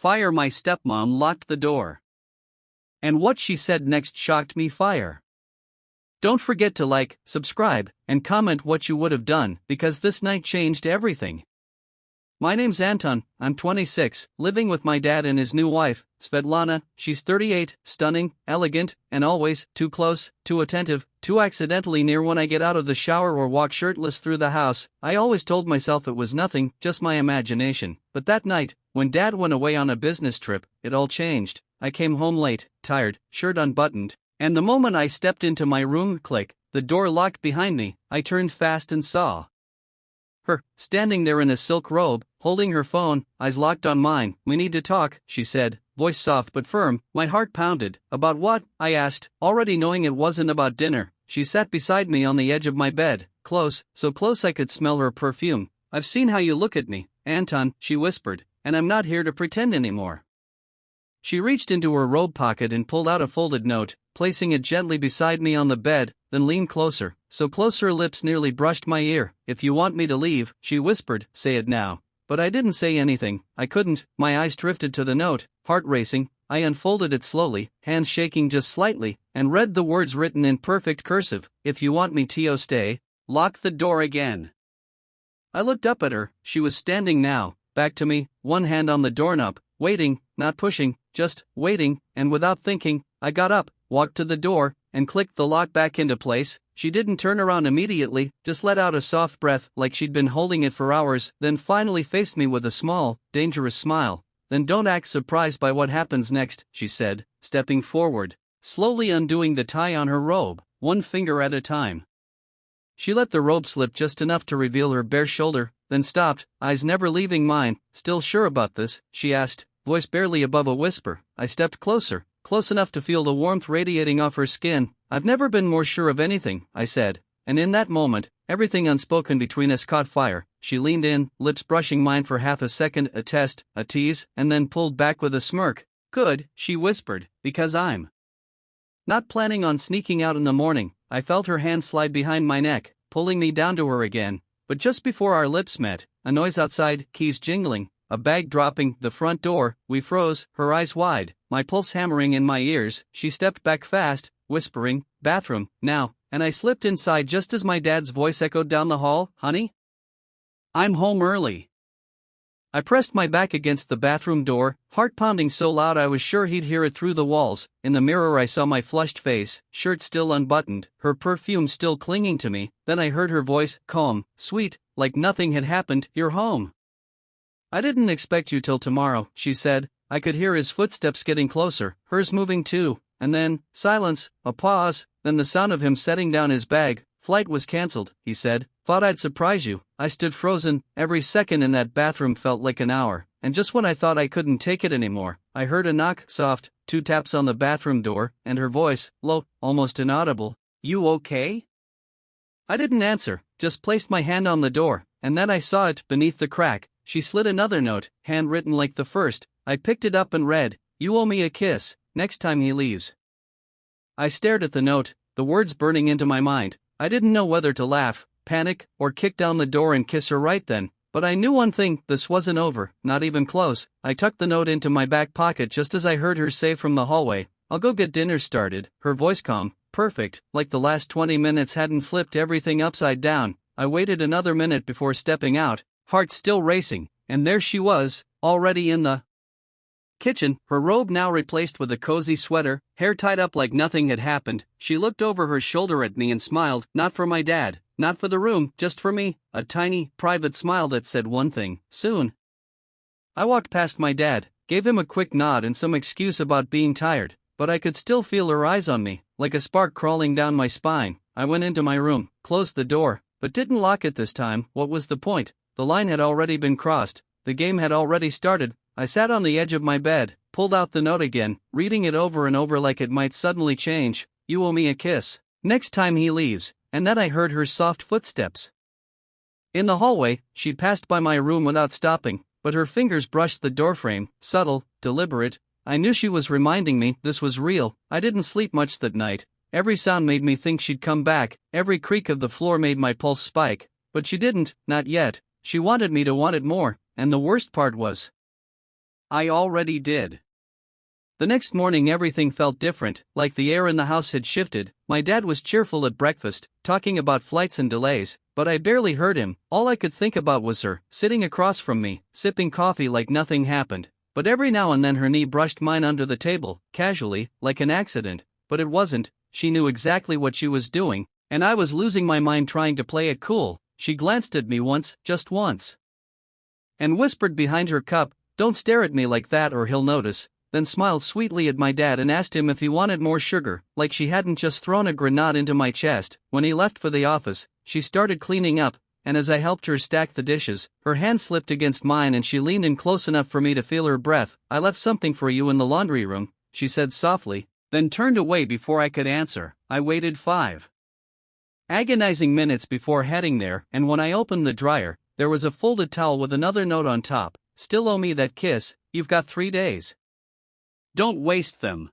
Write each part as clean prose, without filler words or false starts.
Fire. My stepmom locked the door. And what she said next shocked me. Fire. Don't forget to like, subscribe, and comment what you would have done, because this night changed everything. My name's Anton, I'm 26, living with my dad and his new wife, Svetlana. She's 38, stunning, elegant, and always too close, too attentive, too accidentally near when I get out of the shower or walk shirtless through the house. I always told myself it was nothing, just my imagination. But that night, when Dad went away on a business trip, it all changed. I came home late, tired, shirt unbuttoned, and the moment I stepped into my room, click, the door locked behind me. I turned fast and saw her, standing there in a silk robe, holding her phone, eyes locked on mine. "We need to talk," she said, voice soft but firm. My heart pounded. "About what?" I asked, already knowing it wasn't about dinner. She sat beside me on the edge of my bed, close, so close I could smell her perfume. "I've seen how you look at me, Anton," she whispered, "and I'm not here to pretend anymore." She reached into her robe pocket and pulled out a folded note, placing it gently beside me on the bed, then leaned closer, so close her lips nearly brushed my ear. "If you want me to leave," she whispered, "say it now." But I didn't say anything. I couldn't. My eyes drifted to the note, heart racing. I unfolded it slowly, hands shaking just slightly, and read the words written in perfect cursive. "If you want me to stay, lock the door again." I looked up at her. She was standing now, back to me, one hand on the doorknob, waiting, not pushing, just waiting, and without thinking, I got up, walked to the door, and clicked the lock back into place. She didn't turn around immediately, just let out a soft breath like she'd been holding it for hours, then finally faced me with a small, dangerous smile. "Then don't act surprised by what happens next," she said, stepping forward, slowly undoing the tie on her robe, one finger at a time. She let the robe slip just enough to reveal her bare shoulder, then stopped, eyes never leaving mine. "Still sure about this?" she asked, voice barely above a whisper. I stepped closer, close enough to feel the warmth radiating off her skin. "I've never been more sure of anything," I said, and in that moment, everything unspoken between us caught fire. She leaned in, lips brushing mine for half a second, a test, a tease, and then pulled back with a smirk. "Good," she whispered, "because I'm not planning on sneaking out in the morning." I felt her hand slide behind my neck, pulling me down to her again, but just before our lips met, a noise outside, keys jingling, a bag dropping, the front door. We froze, her eyes wide, my pulse hammering in my ears. She stepped back fast, whispering, "Bathroom, now," and I slipped inside just as my dad's voice echoed down the hall. "Honey, I'm home early." I pressed my back against the bathroom door, heart pounding so loud I was sure he'd hear it through the walls. In the mirror I saw my flushed face, shirt still unbuttoned, her perfume still clinging to me. Then I heard her voice, calm, sweet, like nothing had happened. "You're home. I didn't expect you till tomorrow," she said. I could hear his footsteps getting closer, hers moving too, and then, silence, a pause, then the sound of him setting down his bag. "Flight was cancelled," he said. "Thought I'd surprise you." I stood frozen. Every second in that bathroom felt like an hour, and just when I thought I couldn't take it anymore, I heard a knock, soft, 2 taps on the bathroom door, and her voice, low, almost inaudible. "You okay?" I didn't answer, just placed my hand on the door, and then I saw it, beneath the crack. She slid another note, handwritten like the first. I picked it up and read, "You owe me a kiss, next time he leaves." I stared at the note, the words burning into my mind. I didn't know whether to laugh, panic, or kick down the door and kiss her right then, but I knew one thing, this wasn't over, not even close. I tucked the note into my back pocket just as I heard her say from the hallway, "I'll go get dinner started," her voice calm, perfect, like the last 20 minutes hadn't flipped everything upside down. I waited another minute before stepping out, heart still racing, and there she was, already in the kitchen, her robe now replaced with a cozy sweater, hair tied up like nothing had happened. She looked over her shoulder at me and smiled, not for my dad, not for the room, just for me, a tiny, private smile that said one thing, soon. I walked past my dad, gave him a quick nod and some excuse about being tired, but I could still feel her eyes on me, like a spark crawling down my spine. I went into my room, closed the door, but didn't lock it this time. What was the point? The line had already been crossed, the game had already started. I sat on the edge of my bed, pulled out the note again, reading it over and over like it might suddenly change. "You owe me a kiss, next time he leaves," and then I heard her soft footsteps in the hallway. She'd passed by my room without stopping, but her fingers brushed the doorframe, subtle, deliberate. I knew she was reminding me this was real. I didn't sleep much that night. Every sound made me think she'd come back, every creak of the floor made my pulse spike, but she didn't, not yet. She wanted me to want it more, and the worst part was, I already did. The next morning everything felt different, like the air in the house had shifted. My dad was cheerful at breakfast, talking about flights and delays, but I barely heard him. All I could think about was her, sitting across from me, sipping coffee like nothing happened. But every now and then her knee brushed mine under the table, casually, like an accident. But it wasn't. She knew exactly what she was doing, and I was losing my mind trying to play it cool. She glanced at me once, just once, and whispered behind her cup, "Don't stare at me like that or he'll notice," then smiled sweetly at my dad and asked him if he wanted more sugar, like she hadn't just thrown a grenade into my chest. When he left for the office, she started cleaning up, and as I helped her stack the dishes, her hand slipped against mine and she leaned in close enough for me to feel her breath. "I left something for you in the laundry room," she said softly, then turned away before I could answer. I waited 5 agonizing minutes before heading there, and when I opened the dryer, there was a folded towel with another note on top. "Still owe me that kiss, you've got 3 days. Don't waste them."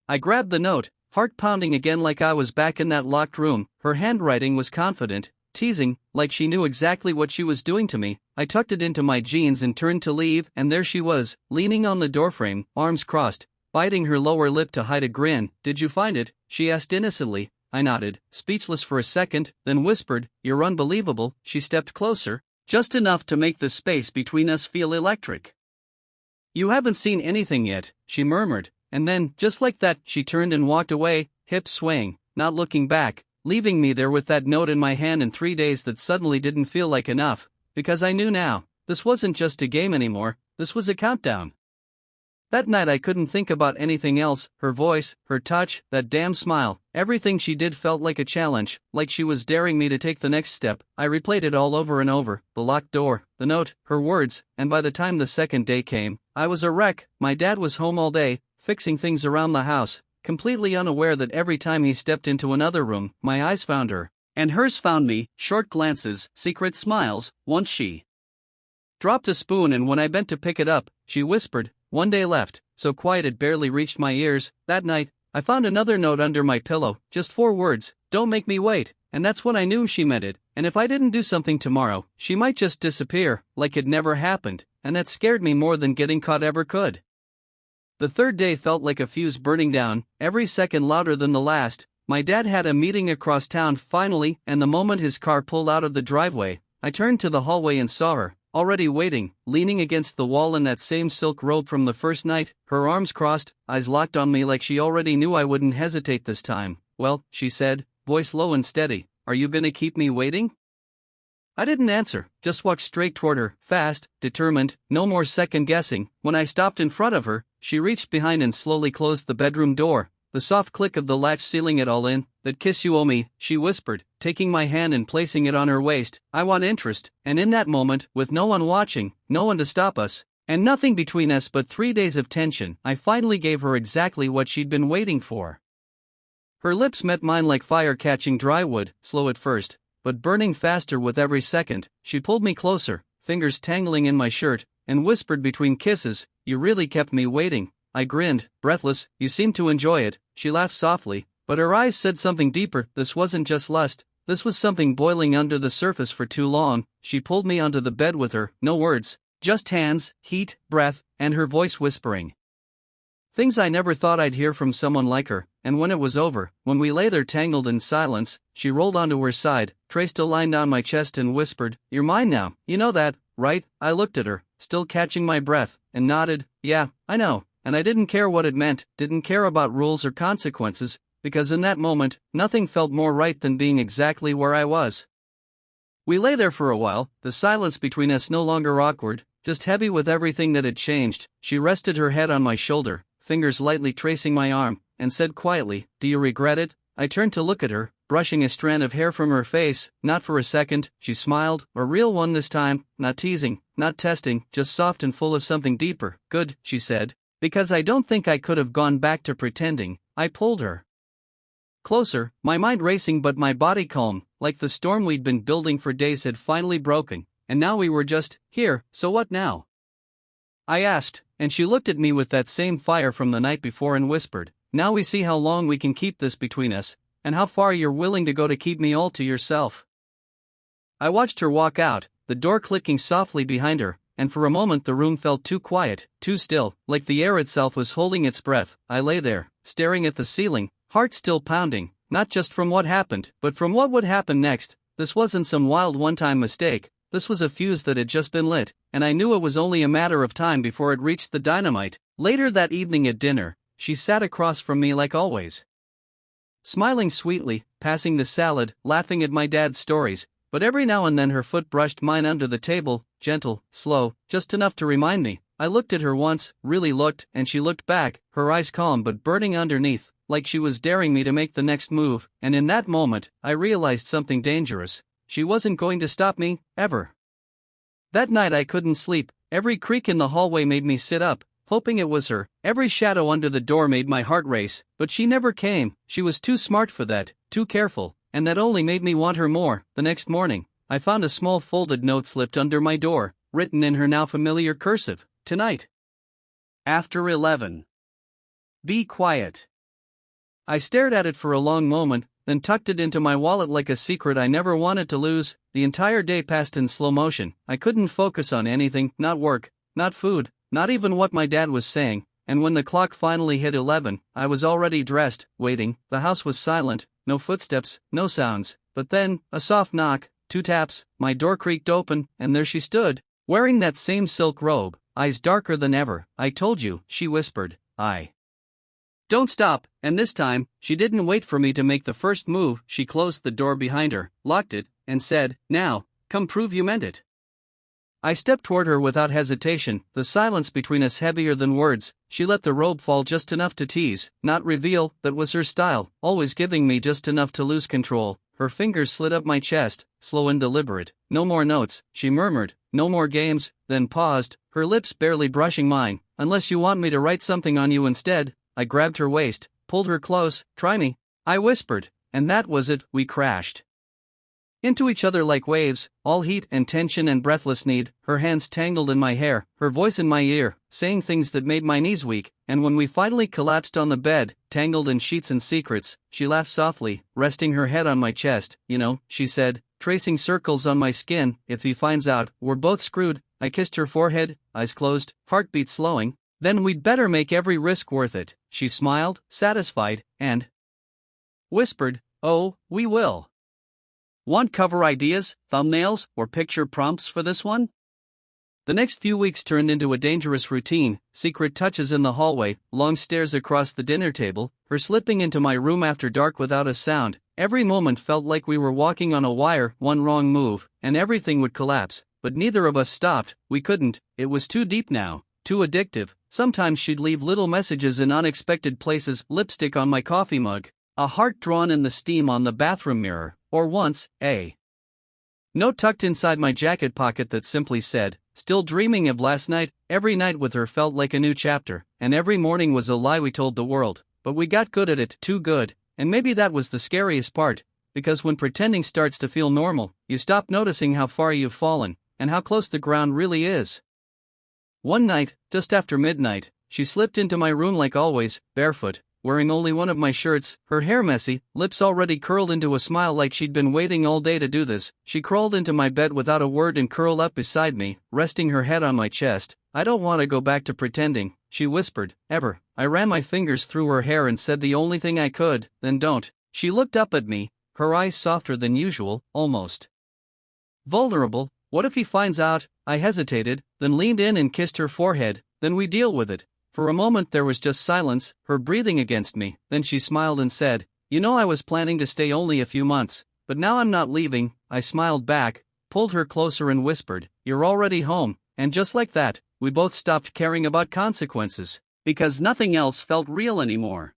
I grabbed the note, heart pounding again like I was back in that locked room. Her handwriting was confident, teasing, like she knew exactly what she was doing to me. I tucked it into my jeans and turned to leave, and there she was, leaning on the doorframe, arms crossed, biting her lower lip to hide a grin. "Did you find it?" she asked innocently. I nodded, speechless for a second, then whispered, "You're unbelievable." She stepped closer, just enough to make the space between us feel electric. "You haven't seen anything yet," she murmured, and then, just like that, she turned and walked away, hips swaying, not looking back, leaving me there with that note in my hand and 3 days that suddenly didn't feel like enough, because I knew now, this wasn't just a game anymore, this was a countdown. That night I couldn't think about anything else. Her voice, her touch, that damn smile, everything she did felt like a challenge, like she was daring me to take the next step. I replayed it all over and over, the locked door, the note, her words, and by the time the second day came, I was a wreck. My dad was home all day, fixing things around the house, completely unaware that every time he stepped into another room, my eyes found her, and hers found me, short glances, secret smiles. Once she dropped a spoon, and when I bent to pick it up, she whispered, "One day left," so quiet it barely reached my ears. That night, I found another note under my pillow, just 4 words, "Don't make me wait," and that's when I knew she meant it, and if I didn't do something tomorrow, she might just disappear, like it never happened, and that scared me more than getting caught ever could. The third day felt like a fuse burning down, every second louder than the last. My dad had a meeting across town finally, and the moment his car pulled out of the driveway, I turned to the hallway and saw her, already waiting, leaning against the wall in that same silk robe from the first night, her arms crossed, eyes locked on me like she already knew I wouldn't hesitate this time. "Well," she said, voice low and steady, "are you gonna keep me waiting?" I didn't answer, just walked straight toward her, fast, determined, no more second guessing. When I stopped in front of her, she reached behind and slowly closed the bedroom door. The soft click of the latch sealing it all in. "That kiss you owe me," she whispered, taking my hand and placing it on her waist. "I want interest," and in that moment, with no one watching, no one to stop us, and nothing between us but 3 days of tension, I finally gave her exactly what she'd been waiting for. Her lips met mine like fire catching dry wood, slow at first, but burning faster with every second. She pulled me closer, fingers tangling in my shirt, and whispered between kisses, "You really kept me waiting." I grinned, breathless. "You seem to enjoy it." She laughed softly, but her eyes said something deeper. This wasn't just lust, this was something boiling under the surface for too long. She pulled me onto the bed with her, no words, just hands, heat, breath, and her voice whispering things I never thought I'd hear from someone like her. And when it was over, when we lay there tangled in silence, she rolled onto her side, traced a line down my chest and whispered, "You're mine now, you know that, right?" I looked at her, still catching my breath, and nodded, "Yeah, I know." And I didn't care what it meant, didn't care about rules or consequences, because in that moment, nothing felt more right than being exactly where I was. We lay there for a while, the silence between us no longer awkward, just heavy with everything that had changed. She rested her head on my shoulder, fingers lightly tracing my arm, and said quietly, "Do you regret it?" I turned to look at her, brushing a strand of hair from her face. Not for a second. She smiled, a real one this time, not teasing, not testing, just soft and full of something deeper. "Good," she said. "Because I don't think I could have gone back to pretending." I pulled her closer, my mind racing but my body calm, like the storm we'd been building for days had finally broken, and now we were just here. "So what now?" I asked, and she looked at me with that same fire from the night before and whispered, "Now we see how long we can keep this between us, and how far you're willing to go to keep me all to yourself." I watched her walk out, the door clicking softly behind her, and for a moment the room felt too quiet, too still, like the air itself was holding its breath. I lay there, staring at the ceiling, heart still pounding, not just from what happened, but from what would happen next. This wasn't some wild one-time mistake, this was a fuse that had just been lit, and I knew it was only a matter of time before it reached the dynamite. Later that evening at dinner, she sat across from me like always, smiling sweetly, passing the salad, laughing at my dad's stories, but every now and then her foot brushed mine under the table, gentle, slow, just enough to remind me. I looked at her once, really looked, and she looked back, her eyes calm but burning underneath, like she was daring me to make the next move, and in that moment, I realized something dangerous. She wasn't going to stop me, ever. That night I couldn't sleep, every creak in the hallway made me sit up, hoping it was her. Every shadow under the door made my heart race, but she never came. She was too smart for that, too careful, and that only made me want her more. The next morning, I found a small folded note slipped under my door, written in her now familiar cursive. Tonight, after 11. Be quiet. I stared at it for a long moment, then tucked it into my wallet like a secret I never wanted to lose. The entire day passed in slow motion. I couldn't focus on anything, not work, not food, not even what my dad was saying, and when the clock finally hit 11, I was already dressed, waiting. The house was silent, no footsteps, no sounds, but then, a soft knock, 2 taps, my door creaked open, and there she stood, wearing that same silk robe, eyes darker than ever. I told you, she whispered. Don't stop, and this time, she didn't wait for me to make the first move. She closed the door behind her, locked it, and said, now, come prove you meant it. I stepped toward her without hesitation, the silence between us heavier than words. She let the robe fall just enough to tease, not reveal. That was her style, always giving me just enough to lose control. Her fingers slid up my chest, slow and deliberate. No more notes, she murmured, no more games, then paused, her lips barely brushing mine. Unless you want me to write something on you instead. I grabbed her waist, pulled her close. Try me, I whispered, and that was it. We crashed into each other like waves, all heat and tension and breathless need. Her hands tangled in my hair, her voice in my ear, saying things that made my knees weak. And when we finally collapsed on the bed, tangled in sheets and secrets, she laughed softly, resting her head on my chest. You know, she said, tracing circles on my skin, if he finds out, we're both screwed. I kissed her forehead, eyes closed, heartbeat slowing. Then we'd better make every risk worth it. She smiled, satisfied, and whispered, oh, we will. Want cover ideas, thumbnails, or picture prompts for this one? The next few weeks turned into a dangerous routine, secret touches in the hallway, long stares across the dinner table, her slipping into my room after dark without a sound. Every moment felt like we were walking on a wire. One wrong move, and everything would collapse. But neither of us stopped. We couldn't. It was too deep now, too addictive. Sometimes she'd leave little messages in unexpected places, lipstick on my coffee mug, a heart drawn in the steam on the bathroom mirror, or once, a note tucked inside my jacket pocket that simply said, still dreaming of last night. Every night with her felt like a new chapter, and every morning was a lie we told the world. But we got good at it, too good, and maybe that was the scariest part, because when pretending starts to feel normal, you stop noticing how far you've fallen, and how close the ground really is. One night, just after midnight, she slipped into my room like always, barefoot, wearing only one of my shirts, her hair messy, lips already curled into a smile like she'd been waiting all day to do this. She crawled into my bed without a word and curled up beside me, resting her head on my chest. I don't want to go back to pretending, she whispered, ever. I ran my fingers through her hair and said the only thing I could, then don't. She looked up at me, her eyes softer than usual, almost vulnerable. What if he finds out? I hesitated, then leaned in and kissed her forehead. Then we deal with it. For a moment there was just silence, her breathing against me. Then she smiled and said, you know, I was planning to stay only a few months, but now I'm not leaving. I smiled back, pulled her closer and whispered, you're already home. And just like that, we both stopped caring about consequences, because nothing else felt real anymore.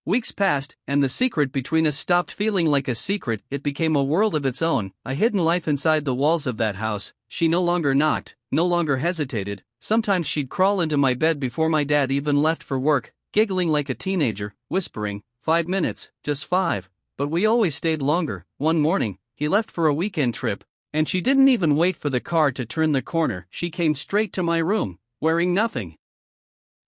Weeks passed, and the secret between us stopped feeling like a secret. It became a world of its own, a hidden life inside the walls of that house. She no longer knocked, no longer hesitated. Sometimes she'd crawl into my bed before my dad even left for work, giggling like a teenager, whispering, 5 minutes, just 5. But we always stayed longer. One morning, he left for a weekend trip, and she didn't even wait for the car to turn the corner. She came straight to my room, wearing nothing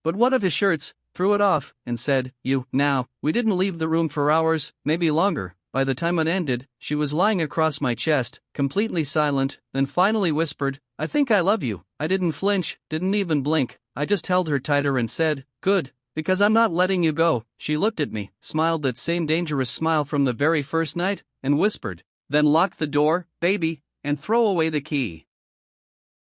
but one of his shirts, threw it off, and said, you. Now, we didn't leave the room for hours, maybe longer, By the time it ended, she was lying across my chest, completely silent, then finally whispered, "I think I love you." I didn't flinch, didn't even blink, I just held her tighter and said, "Good, because I'm not letting you go." She looked at me, smiled that same dangerous smile from the very first night, and whispered, "Then lock the door, baby, and throw away the key."